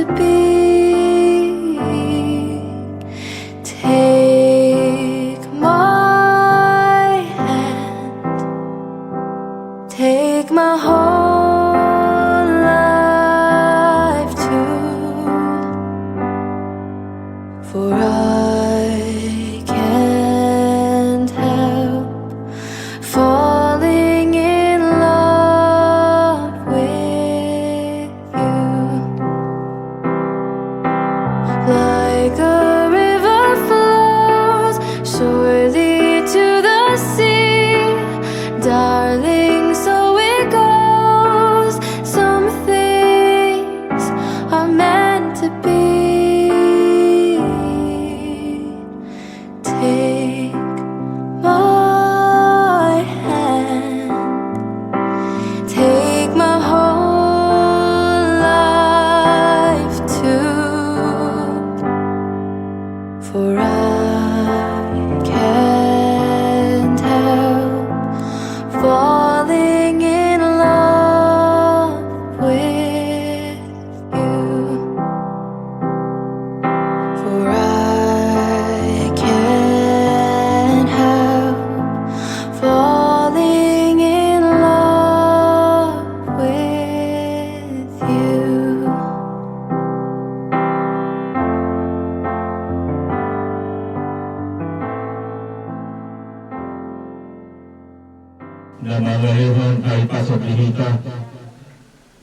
to be. Take my hand, take my whole life too, for I can't help falling in love with you. Like a river flows surely to the sea, darling, so it goes. Some things are meant to be. Take my hand, take my whole life too, for I can't help falling in love with you. For I can't help falling in love with you. Nama lahiran ay pasablihita,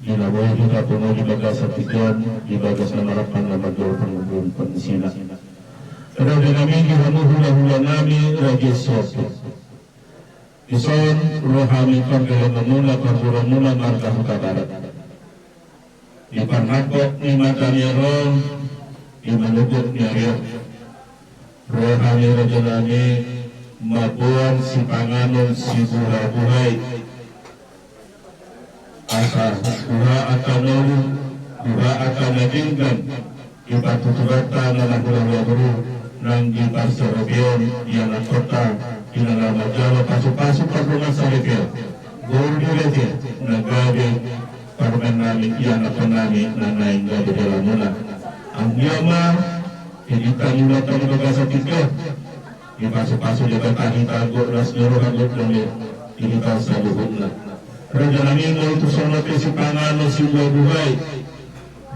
ginabuhay kita puno di bagas sa tigyan, di bagas na marapan na magdaw pang pansila. Pero namin gihamuhula-hula namin ragyesyoto. Ison, rohami pagkalamamula, pagkuramula, marka hukadarat. Ipanghakot ni Mataniaron, imanugot niya rin. Rohami radyalani, mabuang si Panganon si buhay-buhay. Asa buha at tanong, buha at tanadinggan, ipatutulata na nagulawaguro ng gipar sa Robion, yan ang kota, kinalamadyawa, pasok-pasok pa rumah sa Robion. Gurgulete, nagabi, parang namin, yan ako namin, nanayin gabi dala mula. Ang yama, pinitanyulat ang magasakit ko. Ipasok-pasok dia tago ras nyuruh-hagot kami kita sa luhod na. Pero namin mo ito sa natin si Pangano si buhay.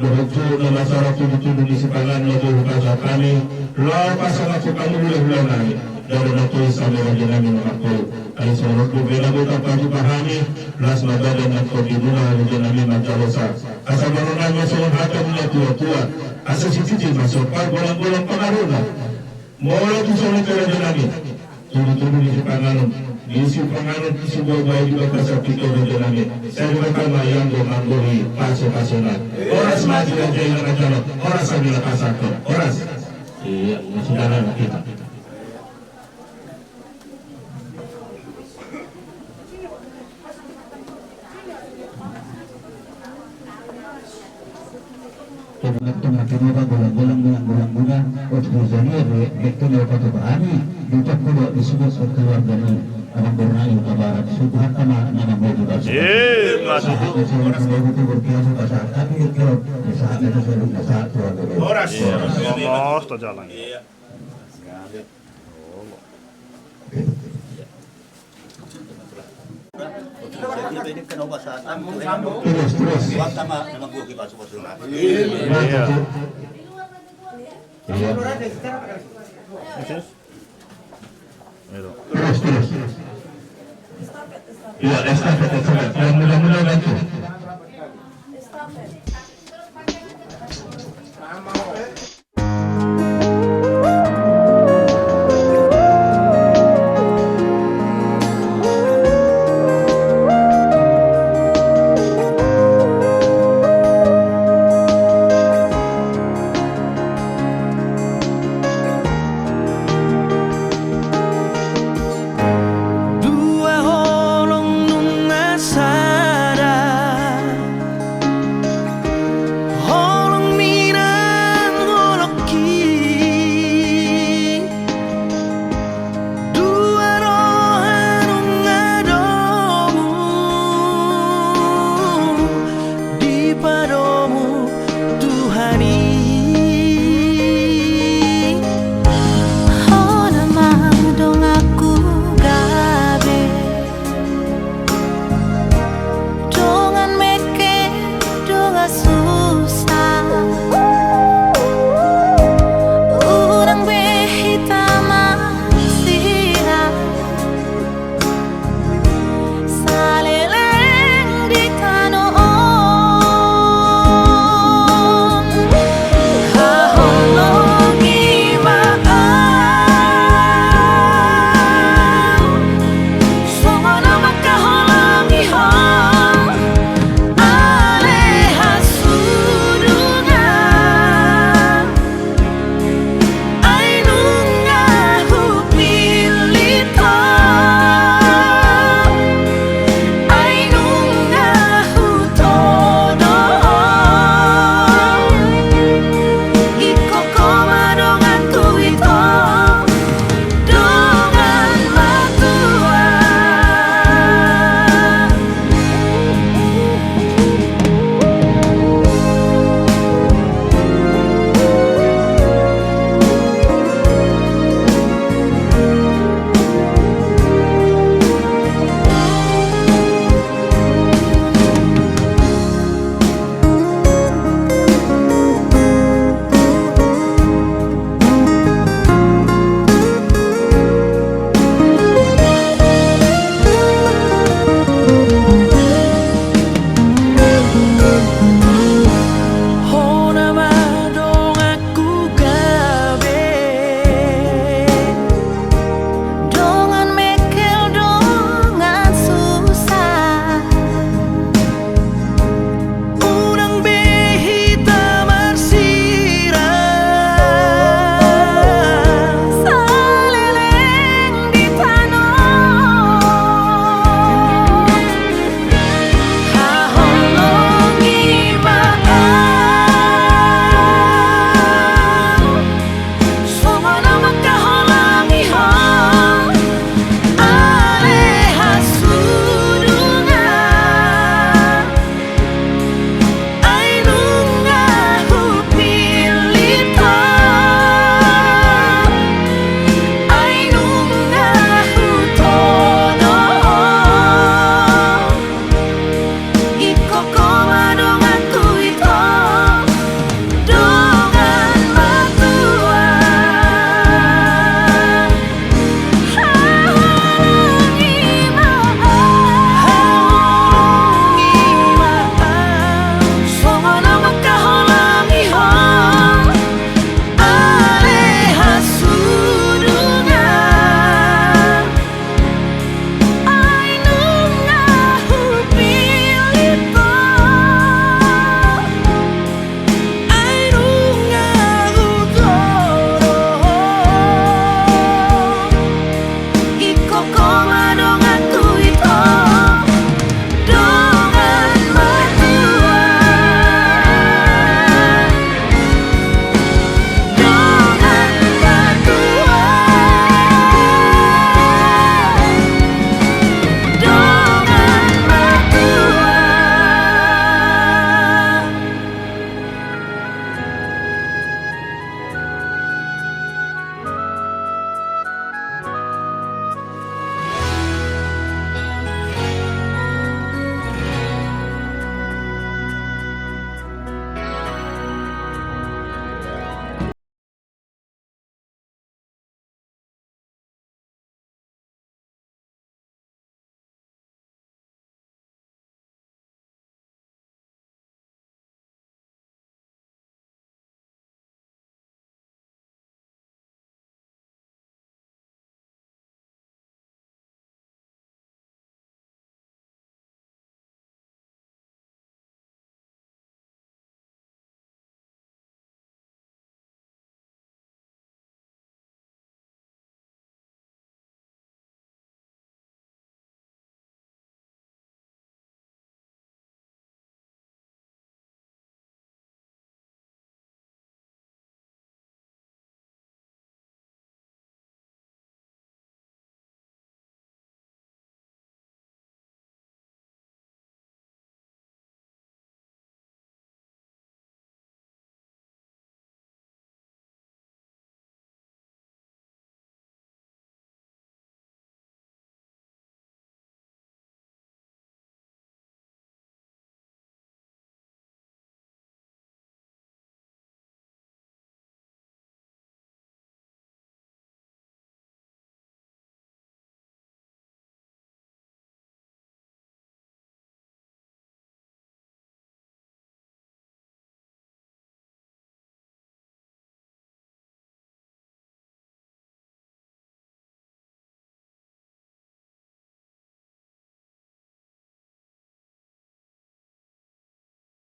Luhod ko na masarap tulong ni si Pangano doon ka sa kami. Lapas ang ako kami hula-hula namin. Dahil na ito sa mga namin ako. Kaya sa mga problema ang pagpapahami, las magalan ng pagdibuna rin namin magkalosa. Kasama namin sa mga hatang nila tuwa-tuwa. Asa si Titi masok, walang pangaruna. Mula itu soal kerja lagi, tunggu di Panganon, di Panganon di sebuah bayi juga pasal kita kerja lagi. Saya berkata yang menganggur pasal-pasalnya. Orang semacam yang jalan kerja, orang sambil pasal tu, orang. Iya, saudara kita. Tengah-tengah gulang-gulang Otbuzani Rektor Kota Bahani Dutak Kulo disebut keluarga ni Anak Borneo Kabarat Subhan Kama Nama Modu Basa Saat itu saya berkiasa Saat tapi itu Saat itu saya lupa Saat itu Horas Vamos, sto jalan. Terus Ya, estafet yang mudah-mudahan itu. Dua holong nunga sada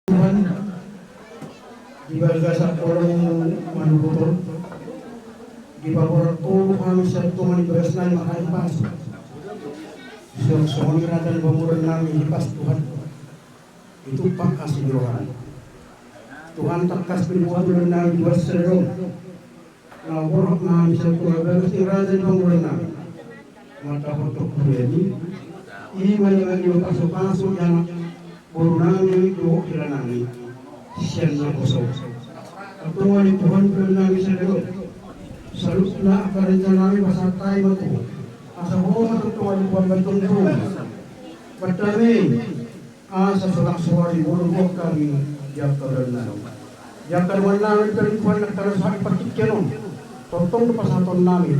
Tuhan ibadah sa kolong manubuton ibabarat ko kami sa tuman ibagas na makaipas so natin bamuran namin ipas Tuhan itu pagkasiluhan Tuhan takas pinuatulan namin iwas sa loob na borok namin sa tumabagas iradan bamuran namin matapatok ko yan iman yang yung pasok-pasok yang puro namin ito kila namin siya na kusaw at tuwan Tuhan ko namin sa loob salut na akarita namin basa tayo ito asa ko matutuwan ko ang bantong ito patami asa sulak suwari bulong kami yakkaran na yakkaran namin perempuan nagkarasahan patikyanon totong pasaton namin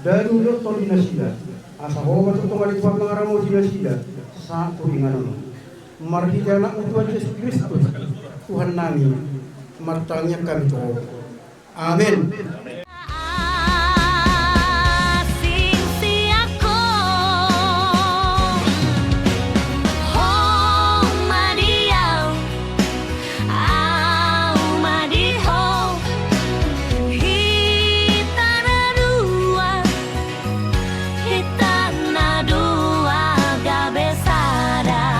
dari doktor dinasida asa ko matutuwan ito ang mga ramo dinasida sa turingan marhida na Tuhan Yesus Kristus Tuhan namin martanya kami ito amin. Asing siako Ho Mariau Au Madiho Hitana dua Gabesada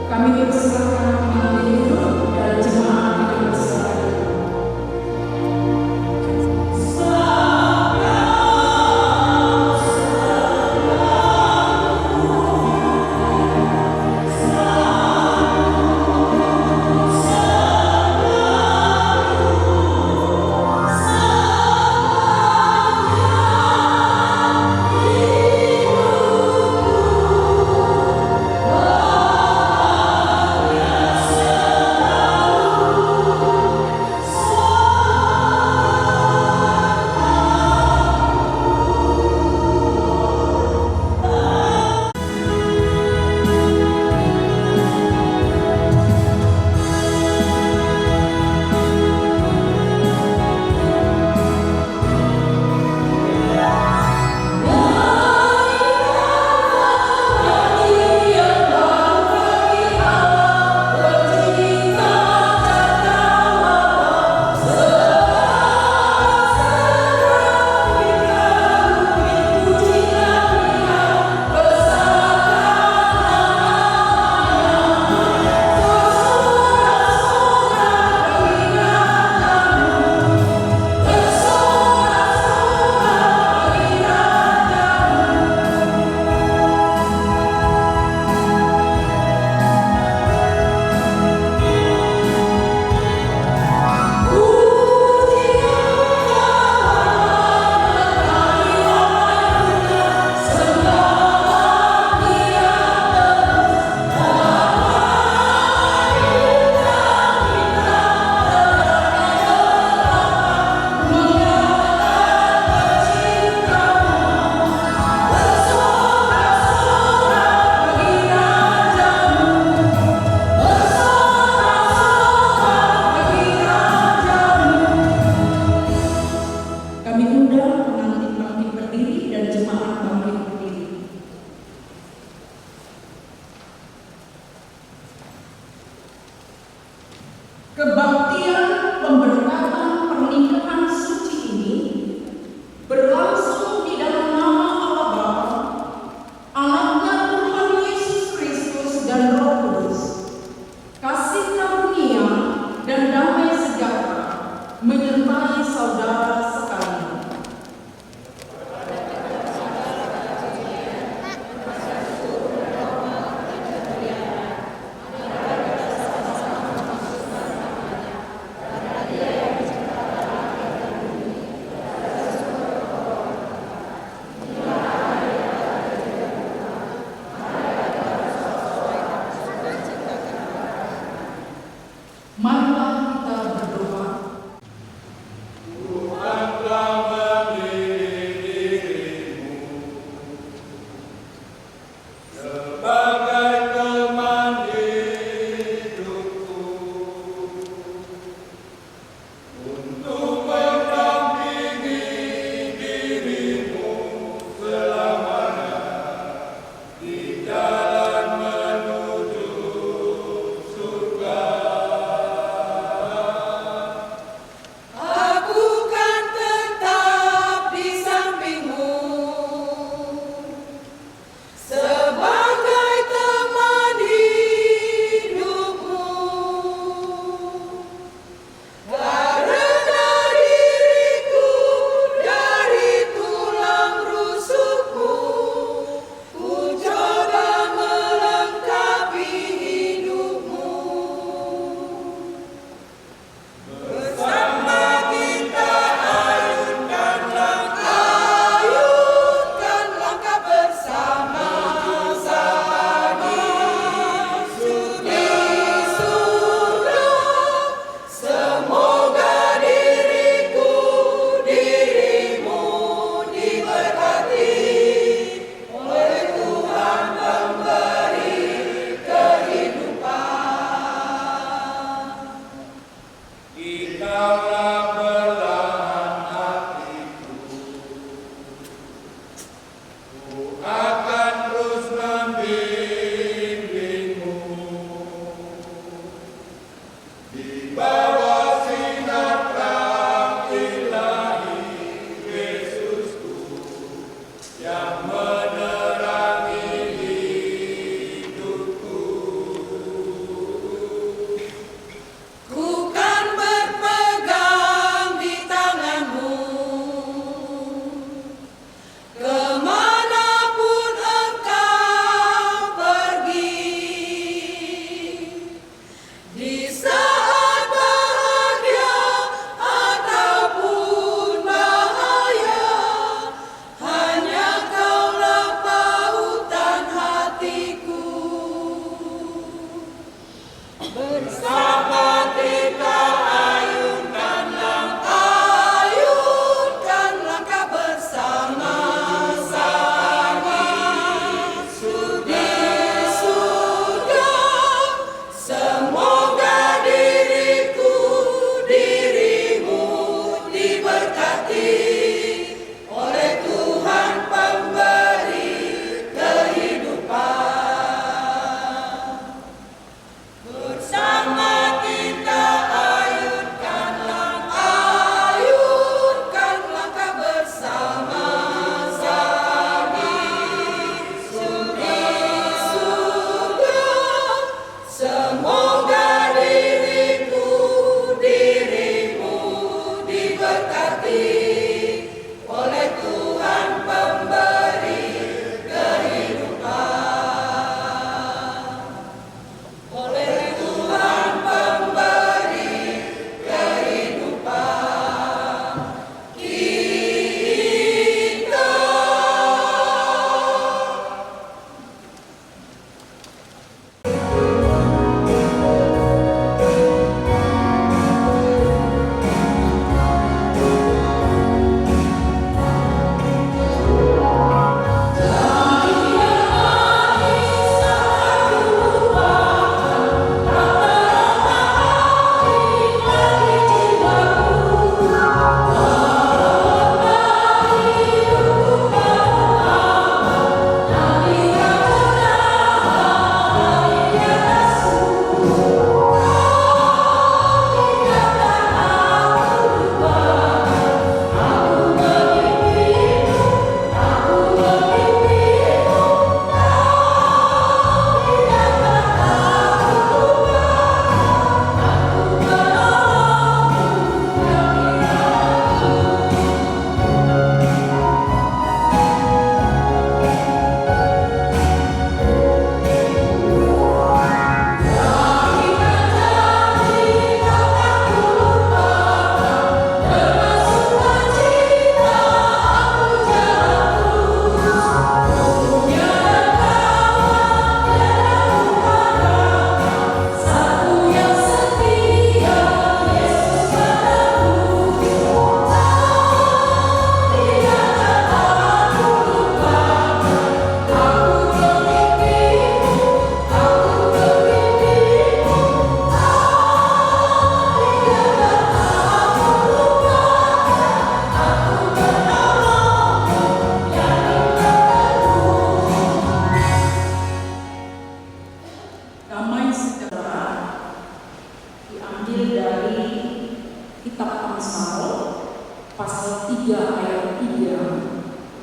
Kami persilakan mengambil duduk dan jemaat kita bersilakan. Hallelujah.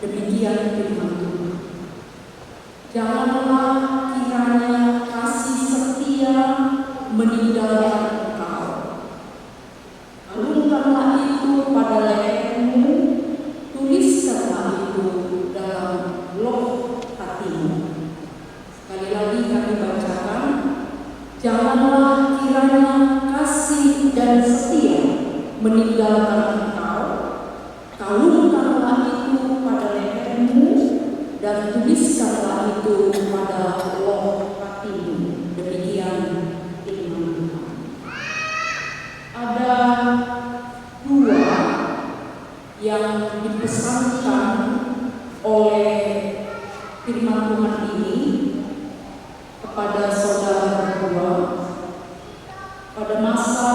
Demikian firman Tuhan. Janganlah kiranya kasih setia meninggalkan engkau. Alunkanlah itu pada lehermu, tuliskanlah itu dalam loh hatimu. Sekali lagi kami bacakan, janganlah kiranya kasih dan setia meninggalkan engkau. Alunkanlah itu pada lehermu dan tuliskanlah itu pada loh hatimu. Demikian firman Tuhan. Ada dua yang dipesankan oleh firman Tuhan ini kepada saudara berdua pada masa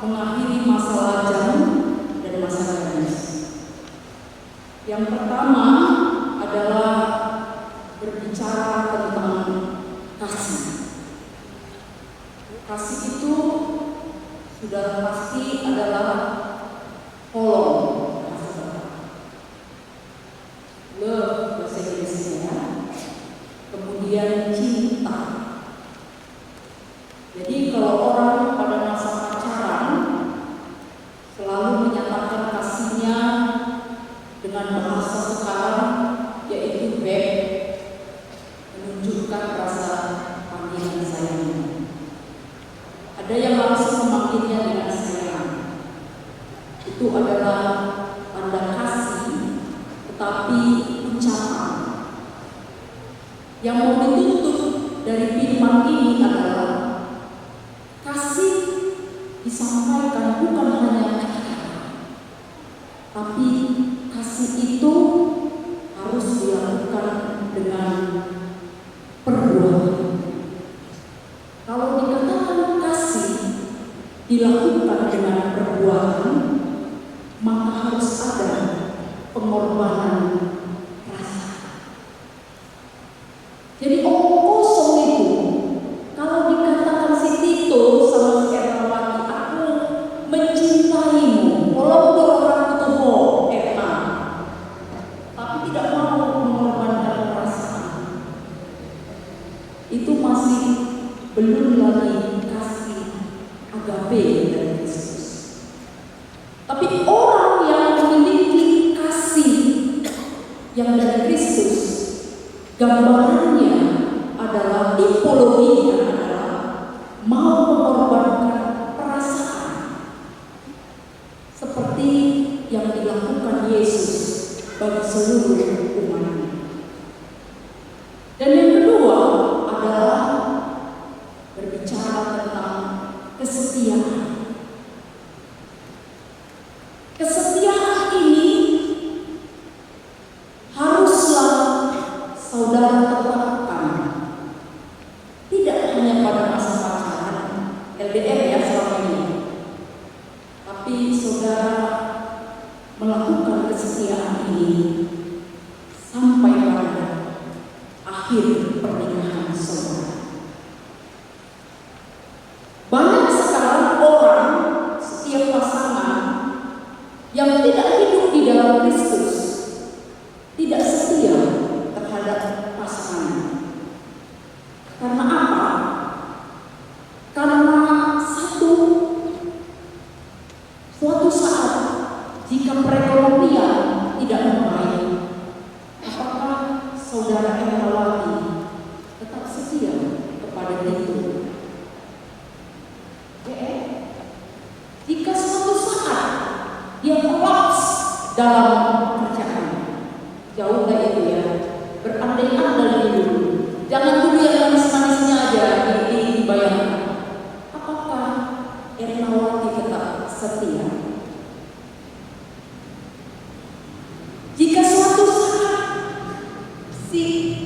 mengakhiri masa lajang dan masa ganas. Yang pertama adalah berbicara tentang kasih. Kasih itu sudah pasti adalah tolong. Love bahasa Inggrisnya. Kemudian cinta. Jadi kalau orang pada masa pacaran selalu menyatakan kasihnya dengan bahasa sekarang yaitu babe, menunjukkan rasa panggilan sayang. Ada yang langsung memanggilnya dengan sayang. Itu adalah tanda kasih, tetapi ucapan. Yang mau dituntut dari firman ini adalah disampaikan bukan hanya kata, tapi kasih itu harus dilakukan dengan perbuatan. Kalau dikatakan kasih dilakukan dengan perbuatan, maka harus ada pengorbanan rasa. Jadi omong kosong itu, kalau dikatakan si Tito sama si Ernawati, aku mencintaimu, walaupun orang itu tapi tidak mau mengorbankan perasaan, itu masih belum lagi kasih agape dari Kristus. Tapi orang yang memiliki kasih yang dari Kristus, gambarannya adalah, tipologinya adalah mau mengorbankan perasaan, seperti yang dilakukan Yesus bagi seluruh umatnya. Dan yang kedua adalah berbicara tentang kesetiaan. Kesetiaan ini haruslah saudara tetapkan, tidak hanya pada masa pacaran LDR ya selama ini, tapi saudara melakukan kesetiaan ini sampai pada akhir pernikahan saudara. Banyak sekarang orang, setiap pasangan yang tidak hidup di dalam Kristus, tidak setia terhadap pasangan. Karena apa? Karena suatu saat jika perekonomian tidak membaik, apakah saudara Ernawati tetap setia kepada itu? Jika suatu saat dia kolaps dalam pekerjaan, jauh nggak itu ya, berandai-andai dulu, jangan dulu yang manis-manisnya aja dibayangkan. Apakah Ernawati tetap setia? Jika suatu saat si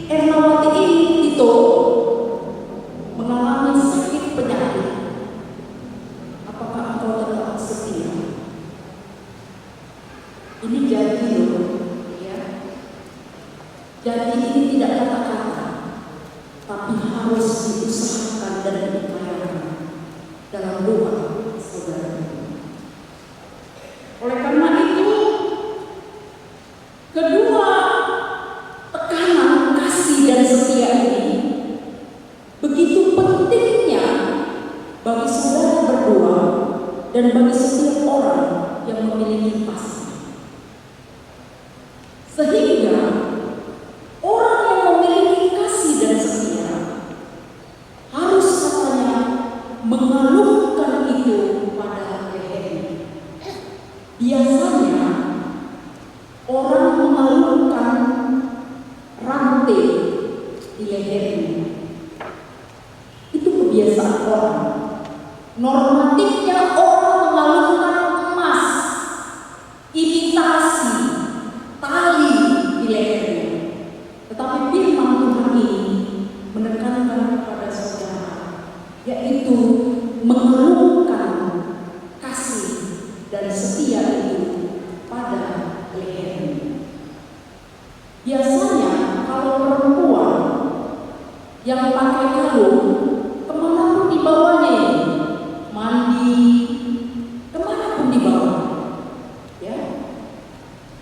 Ernawati ini itu mengalami sakit penyakit, apakah engkau tetap setia? Ini janji loh, ya. Janji ini tidak kata-kata, tapi harus diusahakan dan diupayakan dalam doa saudara. Oleh karena itu, kedua tekanan kasih dan setia ini begitu pentingnya bagi saudara berdua dan bagi setiap orang yang memiliki pasangan. Sehingga orang yang memiliki kasih dan setia harus katanya mengalungkan itu pada lehernya. Biasanya orang mengalungkan rantai di lehernya. Itu kebiasaan orang. Normatifnya orang mengalungkan emas, imitasi, tali di lehernya. Tetapi firman Tuhan ini menekankan kepada saudara, yaitu mengalungkan kasih dan setia itu pada lehernya. Biasanya kalau perempuan yang pakai kalung, kemanapun dibawanya, mandi, kemanapun dibawa, ya.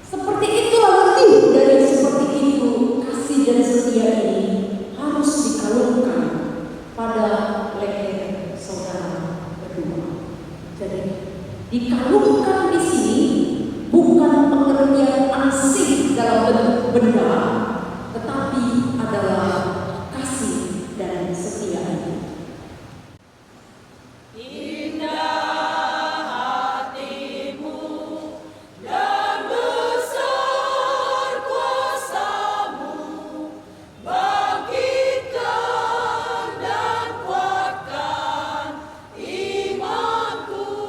Seperti itulah lebih dari seperti itu, kasih dan setia ini harus dikalungkan pada leher saudara berdua. Jadi dikalungkan di sini bukan pengertian ansih dalam bentuk benda, tetapi adalah kasih dan setia ini. Bangkitkan dan kuatkan imanku.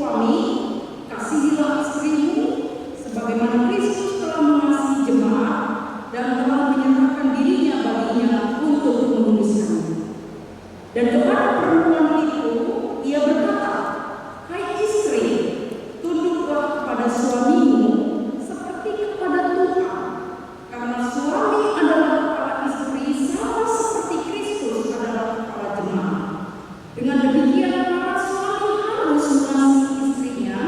suami, kasihilah istrimu sebagaimana Kristus telah mengasihi jemaat dan telah menyerahkan dirinya baginya untuk menguduskannya. Dan kepada perempuan itu ia berkata, "Hai istri, tunduklah kepada suamimu seperti kepada Tuhan, karena suami adalah kepala istri sama seperti Kristus adalah kepala jemaat. Dengan demikian para suami harus mengasihi istrinya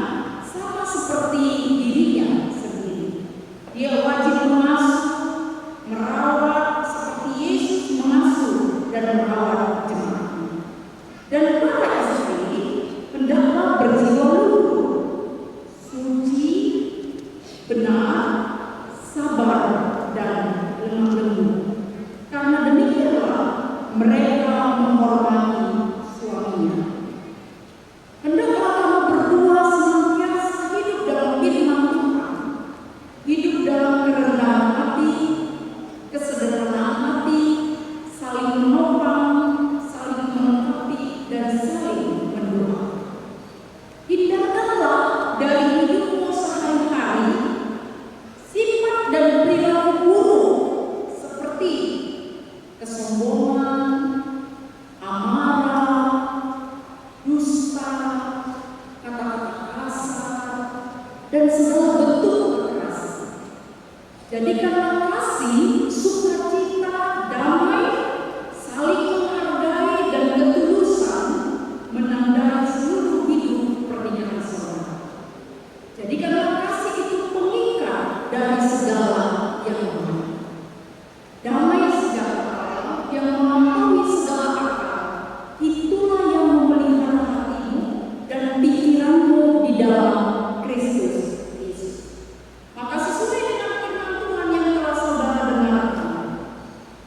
sama seperti dirinya sendiri. Dia wajib mengasuh, merawat seperti Yesus mengasuh dan merawat jemaat. Dan para istri hendaklah berjiwa luhur, suci, benar, sabar, dan lemah lembut. Karena demikianlah mereka menghormati suaminya. Hendaklah kamu berdua senantiasa hidup dalam firman Tuhan, hidup dalam kerendahan hati, kesederhanaan hati, saling menopang, saling melengkapi, dan saling mendoa. Hindarkanlah dari hidupmu sehari-hari sifat dan perilaku buruk seperti kesombongan, amarah, dusta, kata-kata kasar, dan segala bentuk kekerasan. Jadikanlah kasih, sukacita, damai, saling menghargai, dan ketulusan menandai seluruh hidup pernikahan saudara. Jadikanlah kasih itu pengikat dari segala yang baik. Damai sejahtera yang melampaui segala akal, itulah yang memelihara hatimu dan pikiranmu di dalam Kristus Yesus. Maka sesuai dengan firman Tuhan yang telah saudara dengarkan,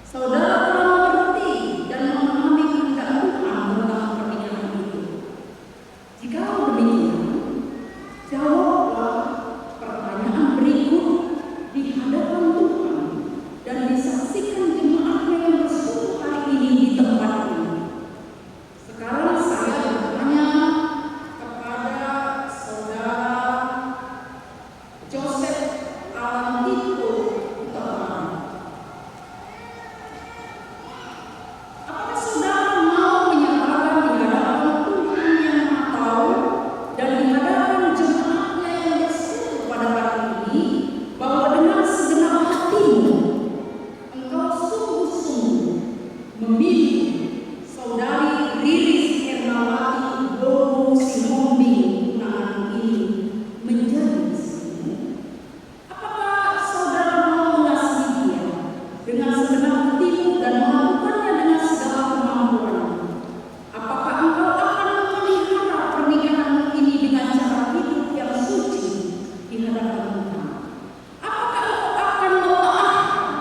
saudara telah mengerti dan memahami kehendak Tuhan tentang pernikahan itu. Jika demikian, jawablah pertanyaan berikut di hadapan Tuhan dan disaksikan jemaatnya yang bersekutu hari ini di tempat ini. Sekarang saya bertanya kepada saudara Joseph Alan Tito Utomo. Apakah saudara mau menyatakan di hadapan Tuhan yang Maha Tahu dan di hadapan jemaatnya yang bersekutu pada hari ini bahwa dengan segenap hatimu engkau sungguh-sungguh memilih saudari Riris Ernawati Bowo Simombing Tunangan ini menjadi istrimu? Apakah saudara mau mengasihi dia dengan segenap hatimu dan melakukannya dengan segala kemampuanmu? Apakah engkau akan memelihara pernikahan ini dengan cara hidup yang suci di hadapan Tuhan? Apakah engkau akan memaafkan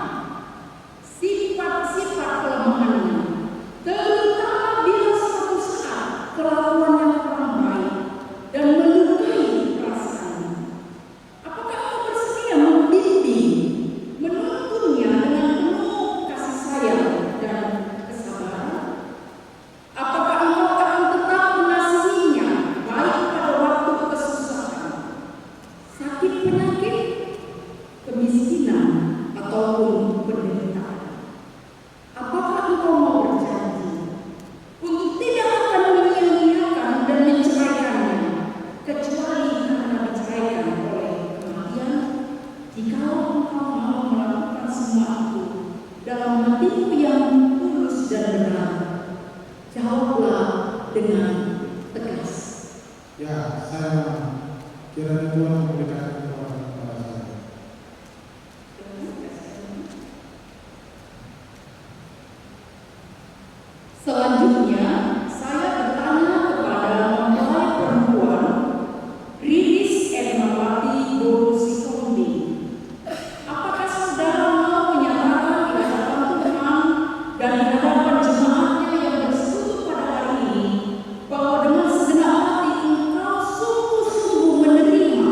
sifat-sifat kelemahannya, terutama bila suatu saat kelakuannya kurang baik dan melukai perasaannya? Apakah engkau bersedia membimbing, menuntunnya dengan penuh kasih sayang dan kesabaran? Apakah engkau akan tetap mengasihinya baik pada waktu kesusahan, sakit penyakit, kemiskinan, ataupun penderitaan? Apakah engkau mau berjanji untuk tidak akan menyia-nyiakan dan menceraikannya kecuali karena diceraikan oleh kematian? Jika engkau mau melakukan semua itu dalam hatimu yang tulus dan benar, jawablah dengan tegas. Ya, saya kiranya Tuhan memberikan kekuatan kepada saya. Selanjutnya, saya bertanya kepada mempelai perempuan Riris Ernawati Bowo Simombing. Apakah saudara mau menyatakan di hadapan Tuhan dan di hadapan jemaatnya yang bersekutu pada hari ini bahwa dengan segenap hati engkau sungguh-sungguh menerima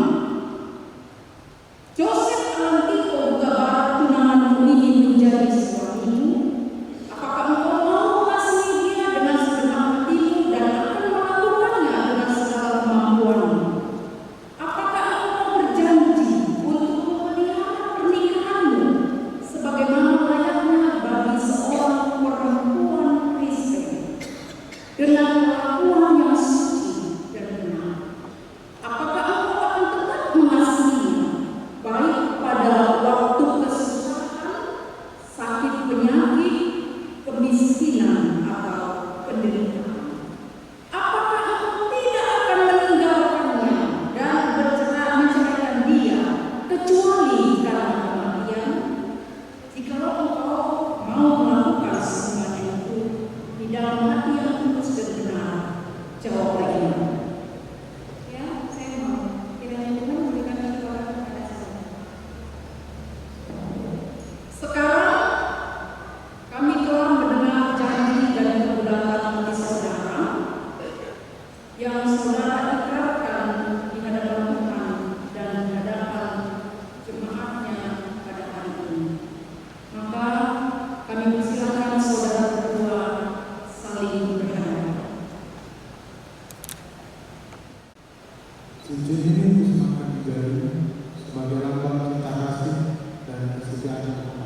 saudara ikrarkan di hadapan Tuhan dan di hadapan jemaatnya pada hari ini. Maka kami persilakan saudara berdua saling berhadapan. Cincin ini disemakan di jari sebagai lambang cinta kasih dan kesetiaan